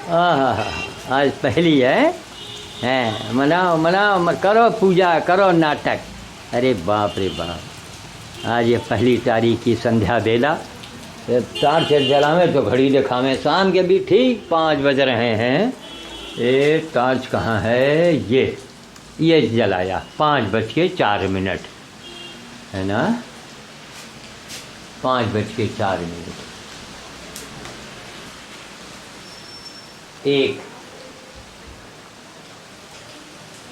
आज पहली है। हैं, मनाओ मनाओ, करो पूजा, करो नाटक। अरे बाप रे बाप, आज ये पहली तारीख की संध्या बेला। टार्च जलावें तो घड़ी दिखावें, शाम के भी ठीक 5 बज रहे हैं। ये टार्च कहाँ है? ये जलाया 5:04 है ना, 5:04। एक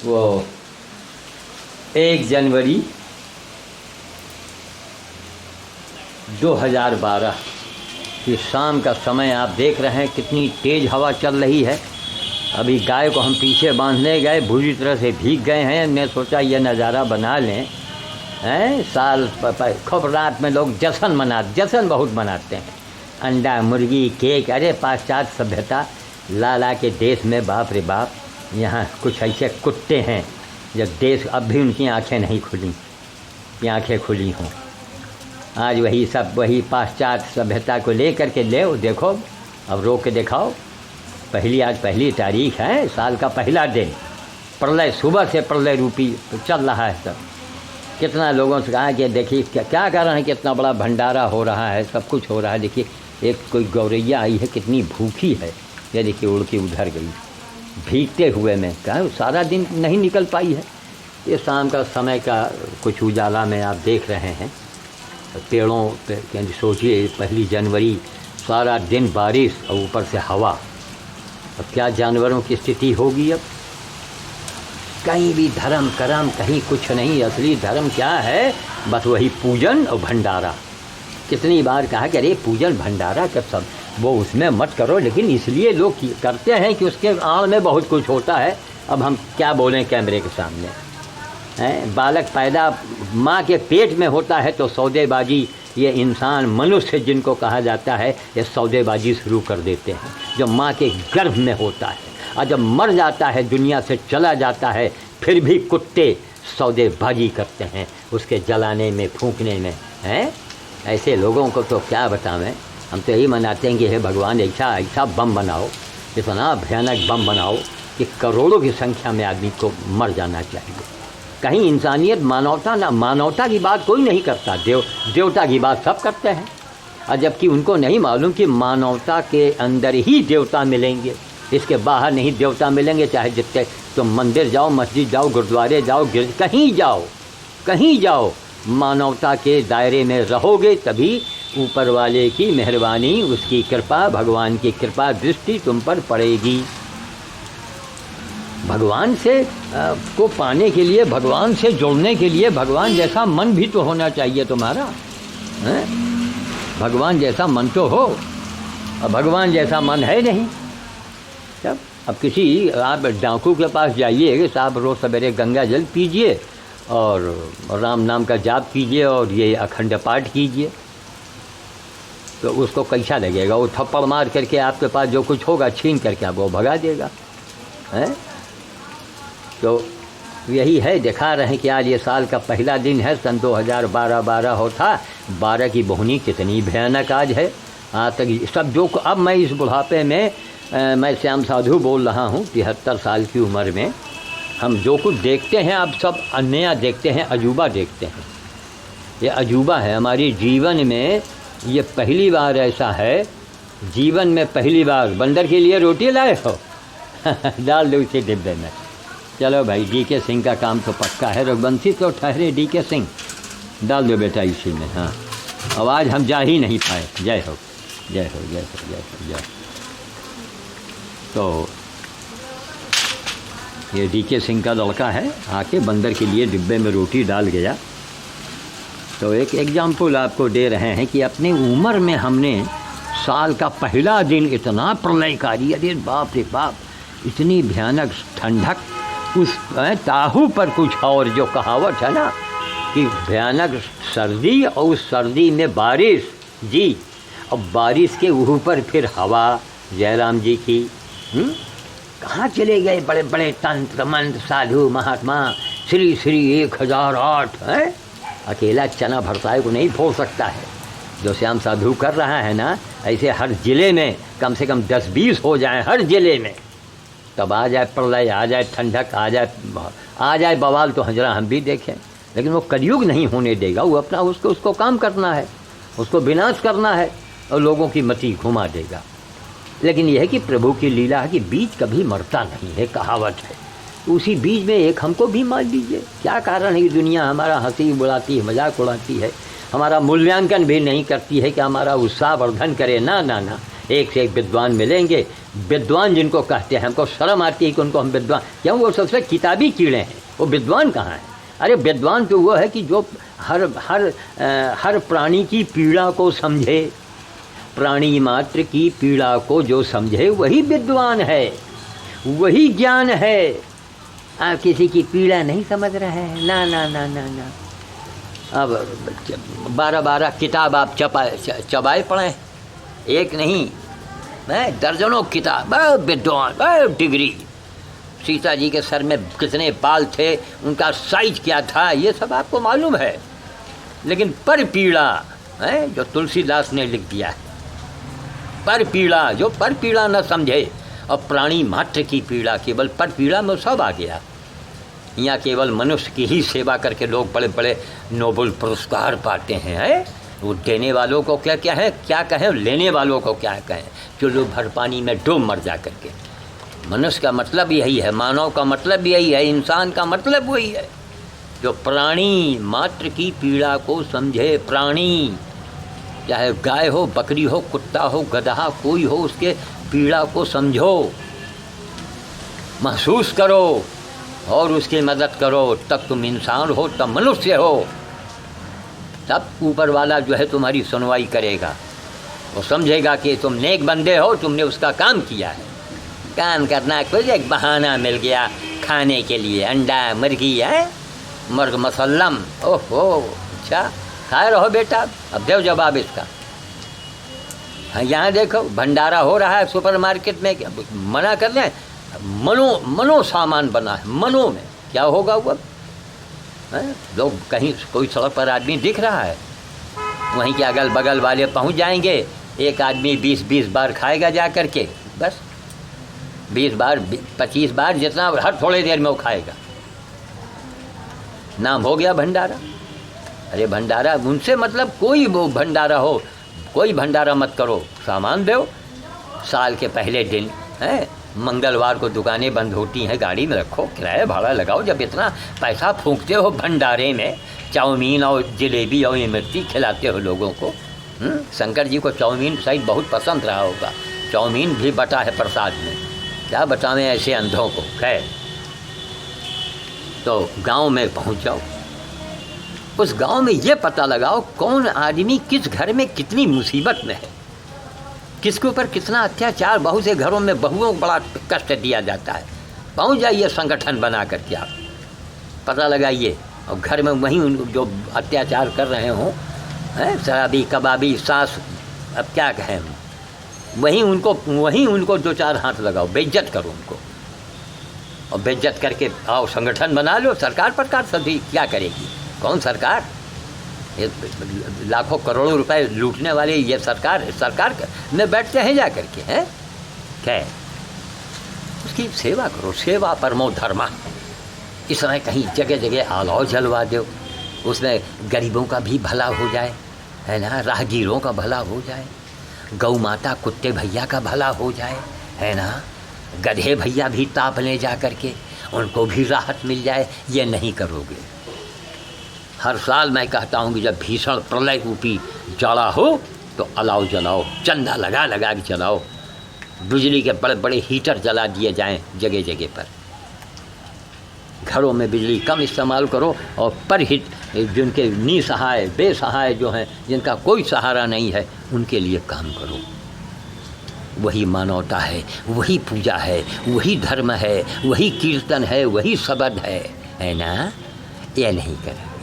वो 1 जनवरी 2012 की शाम का समय आप देख रहे हैं, कितनी तेज़ हवा चल रही है। अभी गाय को हम पीछे बांधने गए, बुरी तरह से भीग गए हैं। मैं सोचा ये नज़ारा बना लें। हैं, साल खूब रात में लोग जश्न बहुत मनाते हैं, अंडा मुर्गी केक। अरे पाश्चात्य सभ्यता ला के देश में, बाप रे बाप, यहाँ कुछ ऐसे कुत्ते हैं जब देश अब भी उनकी आंखें नहीं खुली, कि आंखें खुली हों। आज वही पाश्चात्य सभ्यता को ले करके देखो, अब रोक के दिखाओ। आज पहली तारीख है, साल का पहला दिन। प्रलय, सुबह से प्रलय रूपी चल रहा है सब। कितना लोगों से कहा कि देखिए क्या कारण है, कितना बड़ा भंडारा हो रहा है, सब कुछ हो रहा है। देखिए एक कोई गौरैया आई है, कितनी भूखी है, ये देखिए उड़ के उधर गई भीगते हुए। में कहा सारा दिन नहीं निकल पाई है। ये शाम का समय का कुछ उजाला में आप देख रहे हैं पेड़ों पे। सोचिए 1 जनवरी, सारा दिन बारिश और ऊपर से हवा। अब क्या जानवरों की स्थिति होगी। अब कहीं भी धर्म करम कहीं कुछ नहीं। असली धर्म क्या है? बस वही पूजन और भंडारा। कितनी बार कहा कि अरे पूजन भंडारा कर सब वो उसमें मत करो, लेकिन इसलिए लोग करते हैं कि उसके आड़ में बहुत कुछ होता है। अब हम क्या बोलें कैमरे के सामने हैं। बालक पैदा माँ के पेट में होता है तो सौदेबाजी, ये इंसान मनुष्य जिनको कहा जाता है, ये सौदेबाजी शुरू कर देते हैं जो माँ के गर्भ में होता है। और जब मर जाता है, दुनिया से चला जाता है, फिर भी कुत्ते सौदेबाजी करते हैं उसके जलाने में, फूंकने में। हैं, ऐसे लोगों को तो क्या बतावें। हम तो यही मनाते हैं कि हे भगवान ऐसा बम बनाओ, इतना भयानक बम बनाओ कि करोड़ों की संख्या में आदमी को मर जाना चाहिए। कहीं इंसानियत, मानवता की बात कोई नहीं करता। देवता की बात सब करते हैं, और जबकि उनको नहीं मालूम कि मानवता के अंदर ही देवता मिलेंगे, इसके बाहर नहीं देवता मिलेंगे। चाहे जितने तुम मंदिर जाओ, मस्जिद जाओ, गुरुद्वारे जाओ, कहीं जाओ, मानवता के दायरे में रहोगे तभी ऊपर वाले की मेहरबानी, उसकी कृपा, भगवान की कृपा दृष्टि तुम पर पड़ेगी। भगवान से को पाने के लिए, भगवान से जुड़ने के लिए भगवान जैसा मन भी तो होना चाहिए तुम्हारा। हैं, भगवान जैसा मन तो हो, और भगवान जैसा मन है नहीं। तब अब किसी आप डाकू के पास जाइए कि साहब रोज़ सवेरे गंगा जल पीजिए और राम नाम का जाप कीजिए और ये अखंड पाठ कीजिए, तो उसको कैसा लगेगा? वो थप्पड़ मार करके आपके पास जो कुछ होगा छीन करके आपको भगा देगा। हैं, तो यही है, दिखा रहे हैं कि आज ये साल का पहला दिन है। सन 2012 होता 12 की बोहनी कितनी भयानक आज है। आज तक सब जो, अब मैं इस बुढ़ापे में मैं श्याम साधु बोल रहा हूँ, 73 साल की उम्र में हम जो कुछ देखते हैं, आप सब अन्य देखते हैं, अजूबा देखते हैं। ये अजूबा है हमारी जीवन में। ये पहली बार ऐसा है जीवन में, पहली बार। बंदर के लिए रोटी लाए हो डाल दो इसे डिब्बे में। चलो भाई, DK सिंह का काम तो पक्का है। रघुवंशी तो ठहरे, DK सिंह डाल दो बेटा इसी में। हाँ, अब आज हम जा ही नहीं पाए। जय हो, जय हो, जय हो, जय हो, जय। तो ये DK सिंह का लड़का है, आके बंदर के लिए डिब्बे में रोटी डाल गया। तो एक एग्जाम्पल आपको दे रहे हैं कि अपनी उम्र में हमने साल का पहला दिन इतना प्रलयकारी, अरे बाप रे बाप, इतनी भयानक ठंडक, उस ताहू पर कुछ और जो कहावत है ना कि भयानक सर्दी और उस सर्दी में बारिश जी, और बारिश के ऊपर फिर हवा। जयराम जी की कहाँ चले गए बड़े बड़े तंत्र मंत्र साधु महात्मा। श्री श्री 1008 है। अकेला चना भरताए को नहीं फोड़ सकता है जो श्याम साधु कर रहा है ना, ऐसे हर ज़िले में कम से कम 10-20 हो जाएं हर ज़िले में, तब आ जाए प्रलय, आ जाए ठंडक, आ जाए बवाल, तो हजरा हम भी देखें। लेकिन वो कलयुग नहीं होने देगा, वो अपना उसको काम करना है, उसको विनाश करना है और लोगों की मति घुमा देगा। लेकिन यह है कि प्रभु की लीला है कि बीज कभी मरता नहीं है, कहावत है। उसी बीज में एक हमको भी मान लीजिए। क्या कारण है कि दुनिया हमारा हंसी उड़ाती है, मजाक उड़ाती है, हमारा मूल्यांकन भी नहीं करती है कि हमारा उत्साह वर्धन करे। ना ना ना, एक से एक विद्वान मिलेंगे, विद्वान जिनको कहते हैं, हमको शर्म आती है कि उनको हम विद्वान, क्यों? वो सबसे किताबी कीड़े हैं, वो विद्वान कहाँ हैं? अरे विद्वान तो वो है कि जो हर प्राणी की पीड़ा को समझे, प्राणी मात्र की पीड़ा को जो समझे वही विद्वान है, वही ज्ञान है। आप किसी की पीड़ा नहीं समझ रहे हैं, ना ना ना ना ना। अब 12 किताब आप चबाए पढ़ें, एक नहीं, मैं दर्जनों किताब, विद्वान, डिग्री, सीता जी के सर में कितने बाल थे, उनका साइज क्या था, ये सब आपको मालूम है। लेकिन पर पीड़ा है जो तुलसीदास ने लिख दिया है, पर पीड़ा, जो पर पीड़ा न समझे, और प्राणी मात्र की पीड़ा, केवल पर पीड़ा में सब आ गया। यहाँ केवल मनुष्य की ही सेवा करके लोग बड़े बड़े नोबेल पुरस्कार पाते हैं। वो देने वालों को क्या क्या है, क्या कहें, लेने वालों को क्या कहें, जो लोग भर पानी में डूब मर जा करके। मनुष्य का मतलब यही है, मानव का मतलब यही है, इंसान का मतलब वही है जो प्राणी मात्र की पीड़ा को समझे। प्राणी चाहे गाय हो, बकरी हो, कुत्ता हो, गधा, कोई हो, उसके पीड़ा को समझो, महसूस करो और उसकी मदद करो, तब तुम इंसान हो, तब मनुष्य हो, तब ऊपर वाला जो है तुम्हारी सुनवाई करेगा। वो समझेगा कि तुम नेक बंदे हो, तुमने उसका काम किया है। काम करना कोई एक बहाना मिल गया खाने के लिए, अंडा, मुर्गी है, मुर्ग मसल्लम, ओहो अच्छा खाए रहो बेटा, अब दो जवाब इसका। हाँ, यहाँ देखो भंडारा हो रहा है सुपरमार्केट में, मना कर दें, मनो सामान बना है, मनो में क्या होगा वो? लोग कहीं कोई सड़क पर आदमी दिख रहा है, वहीं के अगल बगल वाले पहुंच जाएंगे, एक आदमी 20 बार खाएगा जा कर के, बस 20 बार 25 बार जितना, हर थोड़ी देर में वो खाएगा, नाम हो गया भंडारा। अरे भंडारा उनसे मतलब कोई वो भंडारा हो, कोई भंडारा मत करो, सामान दो। साल के पहले दिन है, मंगलवार को दुकानें बंद होती हैं, गाड़ी में रखो, किराया भाड़ा लगाओ। जब इतना पैसा फूंकते हो भंडारे में, चाउमीन और जलेबी और इमरती खिलाते हो लोगों को। शंकर जी को चाउमीन शायद बहुत पसंद रहा होगा, चाउमीन भी बटा है प्रसाद में, क्या बतावें ऐसे अंधों को। खैर, तो गांव में पहुंच जाओ, उस गांव में ये पता लगाओ कौन आदमी किस घर में कितनी मुसीबत में है, किसके ऊपर कितना अत्याचार। बहुत से घरों में बहुओं को बड़ा कष्ट दिया जाता है। पहुंच जाइए संगठन बना करके, आप पता लगाइए, और घर में वहीं जो अत्याचार कर रहे हों, शराबी कबाबी सास, अब क्या कहें, वहीं उनको 2-4 हाथ लगाओ, बेइज्जत करो उनको, और बेइज्जत करके आओ संगठन बना लो। सरकार सभी क्या करेगी? कौन सरकार? ये लाखों करोड़ों रुपए लूटने वाले ये सरकार में बैठते हैं जा करके, हैं? क्या उसकी सेवा करो, सेवा परमो धर्मा। इस समय कहीं जगह जगह आलाव जलवा दो, उसमें गरीबों का भी भला हो जाए, है ना, राहगीरों का भला हो जाए, गौ माता कुत्ते भैया का भला हो जाए, है ना, गधे भैया भी ताप ले जा करके उनको भी राहत मिल जाए। ये नहीं करोगे। हर साल मैं कहता हूँ कि जब भीषण प्रलय रूपी जाड़ा हो तो अलाव जलाओ, चंदा लगा के जलाओ, बिजली के बड़े बड़े हीटर जला दिए जाएं जगह जगह पर। घरों में बिजली कम इस्तेमाल करो, और परहित जिनके निसहाय बेसहाय जो हैं, जिनका कोई सहारा नहीं है, उनके लिए काम करो। वही मानवता है, वही पूजा है, वही धर्म है, वही कीर्तन है, वही शब्द है ना। ये नहीं करेंगे।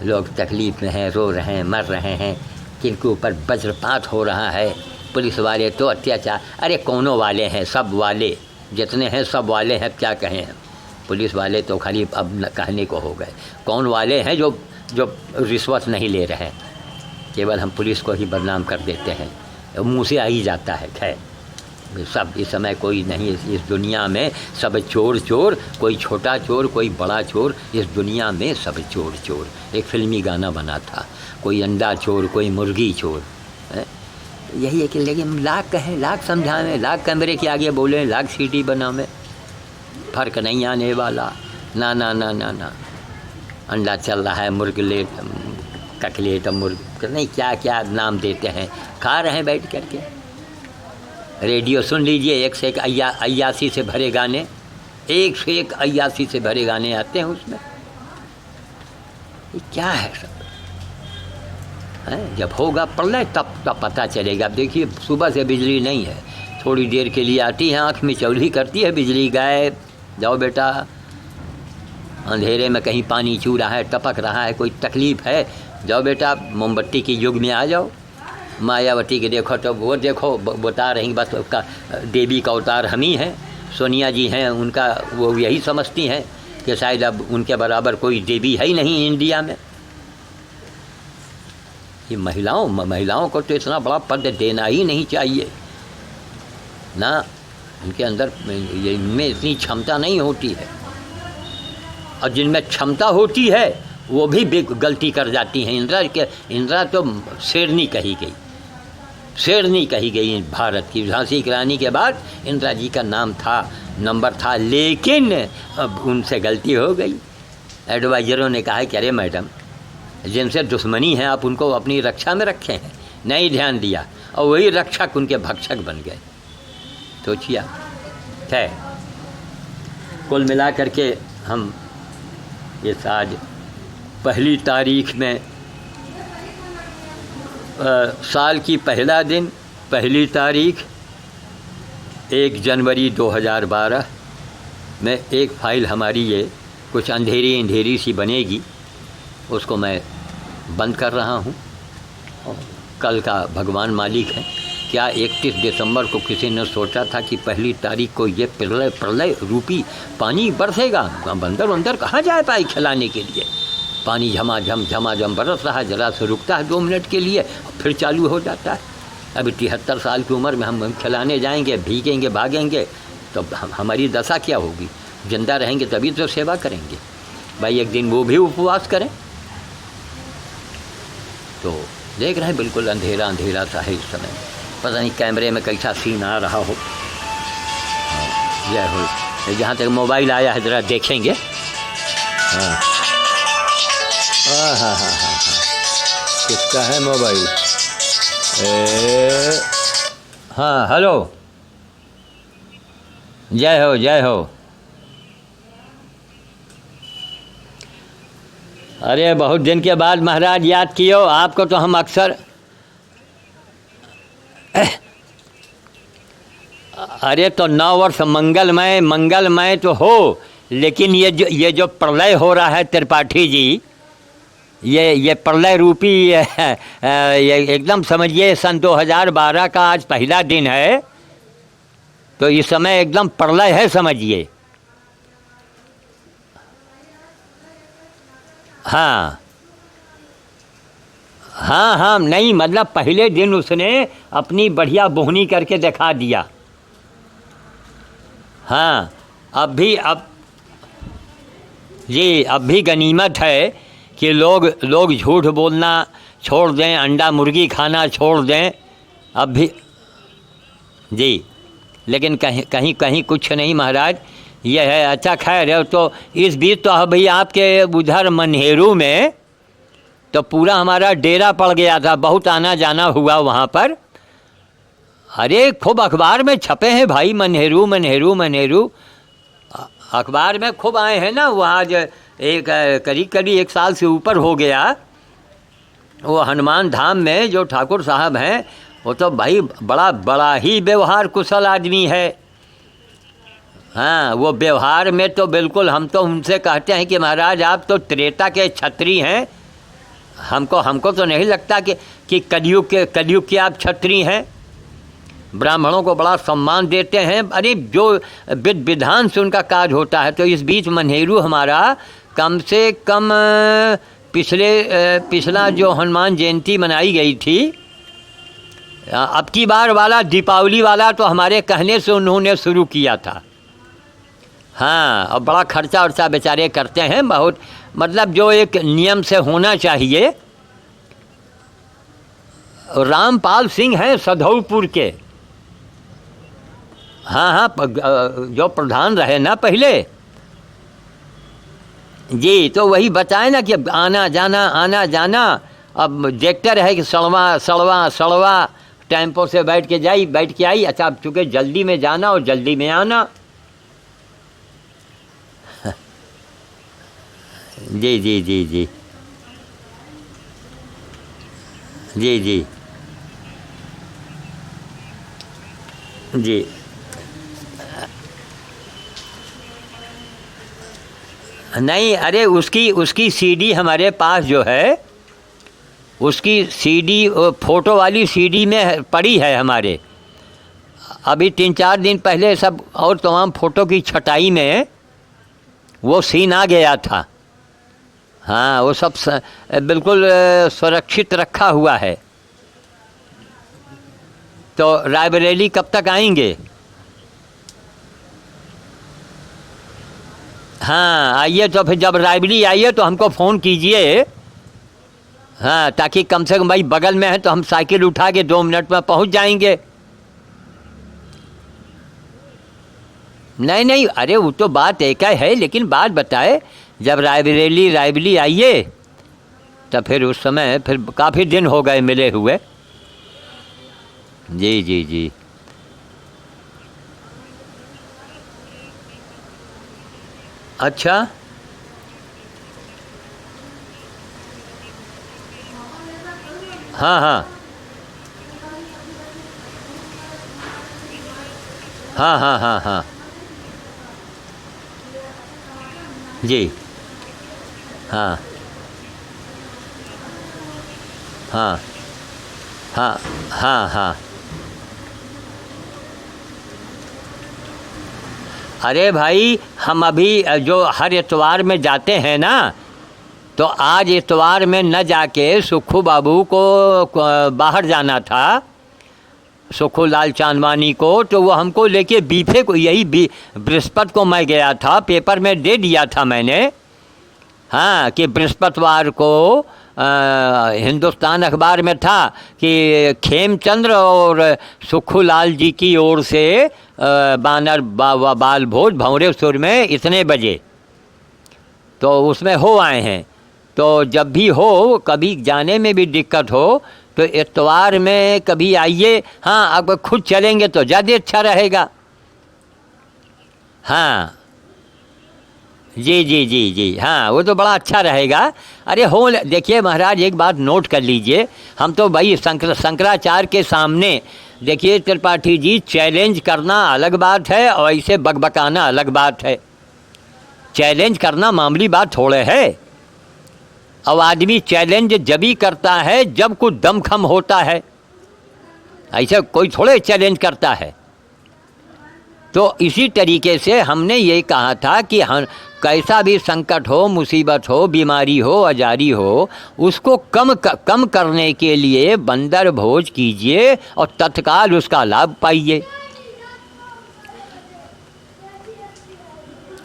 लोग तकलीफ़ में हैं, रो रहे हैं, मर रहे हैं, किनके ऊपर वज्रपात हो रहा है, पुलिस वाले तो अत्याचार, अरे कौनों वाले हैं, सब वाले जितने हैं सब वाले हैं, क्या कहें हम। पुलिस वाले तो खाली अब कहने को हो गए, कौन वाले हैं जो रिश्वत नहीं ले रहे हैं। केवल हम पुलिस को ही बदनाम कर देते हैं, मुँह से आ ही जाता है। खैर सब इस समय कोई नहीं इस दुनिया में, सब चोर चोर, कोई छोटा चोर कोई बड़ा चोर, इस दुनिया में सब चोर चोर। एक फिल्मी गाना बना था, कोई अंडा चोर कोई मुर्गी चोर है? यही है कि लेकिन लाख कहें, लाख समझावें, लाख कैमरे के आगे बोलें, लाख सीटी बनावें, फ़र्क नहीं आने वाला। ना ना ना ना ना, अंडा चल रहा है, मुर्गलेट, ककलेट, मुर्ग नहीं क्या क्या नाम देते हैं, खा रहे हैं बैठ करके। रेडियो सुन लीजिए, एक से एक अय्यासी से भरे गाने, एक से एक अय्यासी से भरे गाने आते हैं उसमें। ये क्या है सब है? जब होगा प्रलय तब पता चलेगा। अब देखिए सुबह से बिजली नहीं है, थोड़ी देर के लिए आती है, आँख में चौली करती है, बिजली गायब। जाओ बेटा, अंधेरे में कहीं पानी चू रहा है, टपक रहा है, कोई तकलीफ़ है, जाओ बेटा मोमबत्ती के युग में आ जाओ। मायावती के देखो तो वो देखो बता रही, बस उसका देवी का अवतार हम ही हैं। सोनिया जी हैं, उनका वो यही समझती हैं कि शायद अब उनके बराबर कोई देवी है ही नहीं इंडिया में। ये महिलाओं को तो इतना बड़ा पद देना ही नहीं चाहिए ना, इनके अंदर इनमें इतनी क्षमता नहीं होती है, और जिनमें क्षमता होती है वो भी गलती कर जाती हैं। इंदिरा तो शेरनी कही गई, शेरनी कही गई भारत की। झांसी की रानी के बाद इंदिरा जी का नाम था, नंबर था, लेकिन अब उनसे गलती हो गई। एडवाइज़रों ने कहा कि अरे मैडम, जिनसे दुश्मनी है आप उनको अपनी रक्षा में रखे हैं, नहीं ध्यान दिया, और वही रक्षक उनके भक्षक बन गए। सोचिए है। कुल मिला करके हम इस आज पहली तारीख में साल की पहला दिन, पहली तारीख 1 जनवरी 2012 में एक फ़ाइल हमारी ये कुछ अंधेरी सी बनेगी, उसको मैं बंद कर रहा हूँ। कल का भगवान मालिक है। क्या 31 दिसंबर को किसी ने सोचा था कि पहली तारीख को ये प्रलय रूपी पानी बरसेगा? बंदर कहाँ जाए पाए खिलाने के लिए? पानी झमाझम बरस रहा है, ज़रा से रुकता है 2 मिनट के लिए, फिर चालू हो जाता है। अभी 73 साल की उम्र में हम खिलाने जाएंगे, भीगेंगे, भागेंगे, तो हमारी दशा क्या होगी? जिंदा रहेंगे तभी तो सेवा करेंगे भाई। एक दिन वो भी उपवास करें। तो देख रहे हैं बिल्कुल अंधेरा सा है इस समय। पता नहीं कैमरे में कैसा सीन आ रहा हो। जय हो। जहाँ तक मोबाइल आया है ज़रा देखेंगे। हाँ हाँ हाँ हाँ हाँ, किसका है मोबाइल? हाँ हेलो, जय हो जय हो। अरे बहुत दिन के बाद महाराज याद कियो, आपको तो हम अक्सर। अरे तो 9 वर्ष मंगलमय तो हो, लेकिन ये जो प्रलय हो रहा है त्रिपाठी जी, ये प्रलय रूपी ये एकदम समझिए सन 2012 का आज पहला दिन है, तो इस समय एकदम प्रलय है समझिए। हाँ हाँ हाँ, नहीं मतलब पहले दिन उसने अपनी बढ़िया बोहनी करके दिखा दिया। हाँ अब भी गनीमत है कि लोग झूठ बोलना छोड़ दें, अंडा मुर्गी खाना छोड़ दें अब भी जी। लेकिन कहीं कुछ नहीं महाराज, ये है। अच्छा खैर है। तो इस बीच तो अभी आपके उधर मन्हेरू में तो पूरा हमारा डेरा पड़ गया था, बहुत आना जाना हुआ वहाँ पर। अरे खूब अखबार में छपे हैं भाई, मन्हेरू अखबार में खूब आए हैं ना। वहाँ जो एक करीब 1 साल से ऊपर हो गया, वो हनुमान धाम में जो ठाकुर साहब हैं, वो तो भाई बड़ा ही व्यवहार कुशल आदमी है। हाँ, वो व्यवहार में तो बिल्कुल, हम तो उनसे कहते हैं कि महाराज आप तो त्रेता के क्षत्रिय हैं। हमको तो नहीं लगता कि कलयुग के आप क्षत्रिय हैं। ब्राह्मणों को बड़ा सम्मान देते हैं। अरे जो विधान से उनका काज होता है। तो इस बीच मन्हेरू हमारा कम से कम पिछला जो हनुमान जयंती मनाई गई थी अब की बार वाला दीपावली वाला तो हमारे कहने से उन्होंने शुरू किया था। हाँ, और बड़ा खर्चा वर्चा बेचारे करते हैं बहुत, मतलब जो एक नियम से होना चाहिए। रामपाल सिंह हैं सधौपुर के। हाँ हाँ, जो प्रधान रहे ना पहले जी, तो वही बताए ना कि आना जाना। अब देखते रहे कि सड़वा टेम्पो से बैठ के आई। अच्छा, अब चूँकि जल्दी में जाना और जल्दी में आना। जी जी जी जी जी जी जी। नहीं, अरे उसकी सीडी हमारे पास जो है, उसकी सीडी फ़ोटो वाली सीडी में पड़ी है हमारे। अभी 3-4 दिन पहले सब और तमाम फ़ोटो की छटाई में वो सीन आ गया था। हाँ, वो सब बिल्कुल सुरक्षित रखा हुआ है। तो रायबरेली कब तक आएंगे? हाँ, आइए तो फिर जब रायबरेली आइए तो हमको फ़ोन कीजिए। हाँ, ताकि कम से कम भाई बगल में है तो हम साइकिल उठा के 2 मिनट में पहुंच जाएंगे। नहीं, अरे वो तो बात एक है, लेकिन बात बताए जब रायबरेली आइए तो फिर उस समय फिर काफ़ी दिन हो गए मिले हुए। जी जी जी। अच्छा, हाँ हाँ हाँ हाँ हाँ हाँ जी, हाँ हाँ हाँ हाँ हाँ। अरे भाई, हम अभी जो हर इतवार में जाते हैं ना, तो आज इतवार में न जाके सुखू बाबू को बाहर जाना था, सुखू लाल चांदवानी को। तो वो हमको लेके बीफे को, यही बृहस्पति को मैं गया था, पेपर में दे दिया था मैंने। हाँ, कि बृहस्पतिवार को हिंदुस्तान अखबार में था कि खेमचंद्र और सुखू लाल जी की ओर से बानर बाल भोज भंवरेश्वर में इतने बजे, तो उसमें हो आए हैं। तो जब भी हो, कभी जाने में भी दिक्कत हो तो इतवार में कभी आइए। हाँ, अब खुद चलेंगे तो ज़्यादा अच्छा रहेगा। हाँ जी जी जी जी, हाँ, वो तो बड़ा अच्छा रहेगा। अरे हो, देखिए महाराज, एक बात नोट कर लीजिए, हम तो भाई शंकराचार्य के सामने, देखिए त्रिपाठी जी, चैलेंज करना अलग बात है और ऐसे बकबकाना अलग बात है। चैलेंज करना मामूली बात थोड़े है। अब आदमी चैलेंज जब ही करता है जब कुछ दमखम होता है, ऐसे कोई थोड़े चैलेंज करता है। तो इसी तरीके से हमने ये कहा था कि हम कैसा भी संकट हो, मुसीबत हो, बीमारी हो, अजारी हो, उसको कम करने के लिए बंदर भोज कीजिए और तत्काल उसका लाभ पाइए।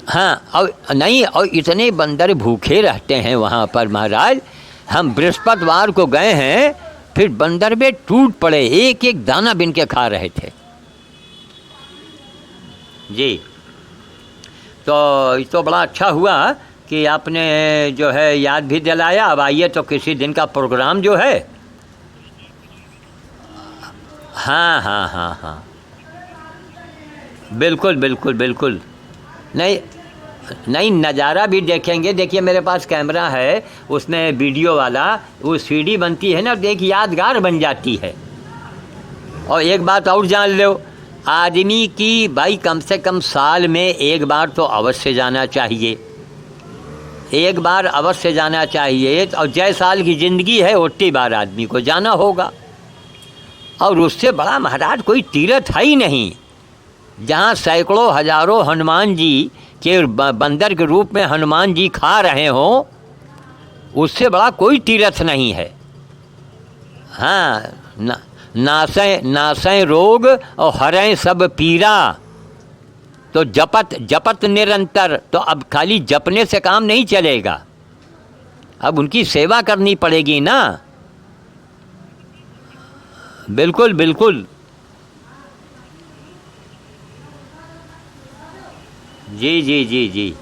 हाँ, और नहीं, और इतने बंदर भूखे रहते हैं वहाँ पर महाराज। हम बृहस्पतिवार को गए हैं, फिर बंदर में टूट पड़े, एक एक दाना बिन के खा रहे थे जी। तो बड़ा अच्छा हुआ कि आपने जो है याद भी दिलाया। अब आइए तो किसी दिन का प्रोग्राम जो है। हाँ हाँ हाँ हाँ, बिल्कुल बिल्कुल बिल्कुल। नहीं नहीं, नज़ारा भी देखेंगे। देखिए मेरे पास कैमरा है, उसमें वीडियो वाला, वो सीडी बनती है ना, तो एक यादगार बन जाती है। और एक बात और जान लो, आदमी की भाई कम से कम साल में एक बार तो अवश्य जाना चाहिए, एक बार अवश्य जाना चाहिए। और जय साल की ज़िंदगी है, उतनी बार आदमी को जाना होगा। और उससे बड़ा महाराज कोई तीर्थ है ही नहीं, जहाँ सैकड़ों हजारों हनुमान जी के बंदर के रूप में हनुमान जी खा रहे हों, उससे बड़ा कोई तीर्थ नहीं है। हाँ ना, नासै नासै रोग और हरें सब पीरा। तो जपत जपत निरंतर, तो अब खाली जपने से काम नहीं चलेगा, अब उनकी सेवा करनी पड़ेगी ना। बिल्कुल बिल्कुल, जी जी जी जी।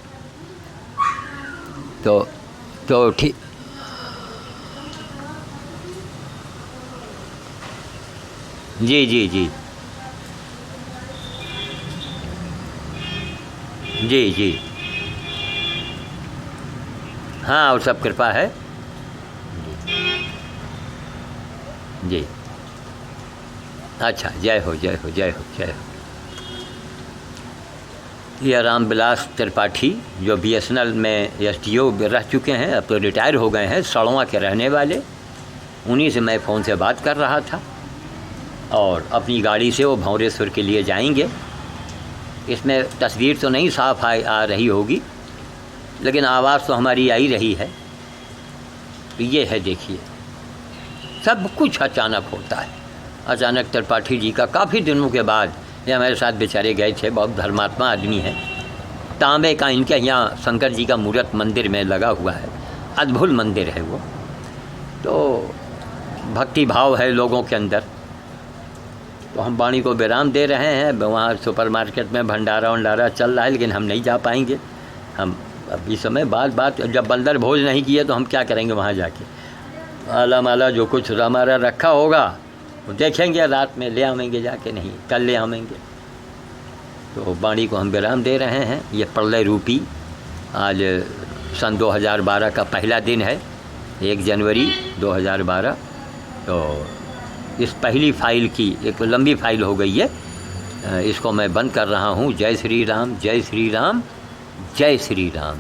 तो ठीक, जी जी जी जी जी। हाँ, और सब कृपा है जी। अच्छा, जय हो जय हो जय हो जय हो। ये रामविलास त्रिपाठी जो BSNL में SDO रह चुके हैं, अब तो रिटायर हो गए हैं, सड़वा के रहने वाले, उन्हीं से मैं फ़ोन से बात कर रहा था। और अपनी गाड़ी से वो भंवरेश्वर के लिए जाएंगे। इसमें तस्वीर तो नहीं साफ आ रही होगी, लेकिन आवाज़ तो हमारी आ ही रही है। तो ये है, देखिए, सब कुछ अचानक होता है। अचानक त्रिपाठी जी का काफ़ी दिनों के बाद, ये हमारे साथ बेचारे गए थे, बहुत धर्मात्मा आदमी हैं। तांबे का इनके यहाँ शंकर जी का मूर्त मंदिर में लगा हुआ है, अद्भुत मंदिर है वो। तो भक्ति भाव है लोगों के अंदर। तो हम वाणी को विराम दे रहे हैं। वहाँ सुपरमार्केट में भंडारा वंडारा चल रहा है, लेकिन हम नहीं जा पाएंगे। हम अब इस समय बात जब बंदर भोज नहीं किए तो हम क्या करेंगे वहाँ जाके। आला माला जो कुछ हमारा रखा होगा वो देखेंगे, रात में ले आवेंगे जाके, नहीं कल ले आवेंगे। तो वाणी को हम विराम दे रहे हैं। ये प्रलय रूपी आज सन 2012 का पहला दिन है, 1 जनवरी 2012। तो इस पहली फाइल की एक लंबी फाइल हो गई है, इसको मैं बंद कर रहा हूँ। जय श्री राम, जय श्री राम, जय श्री राम।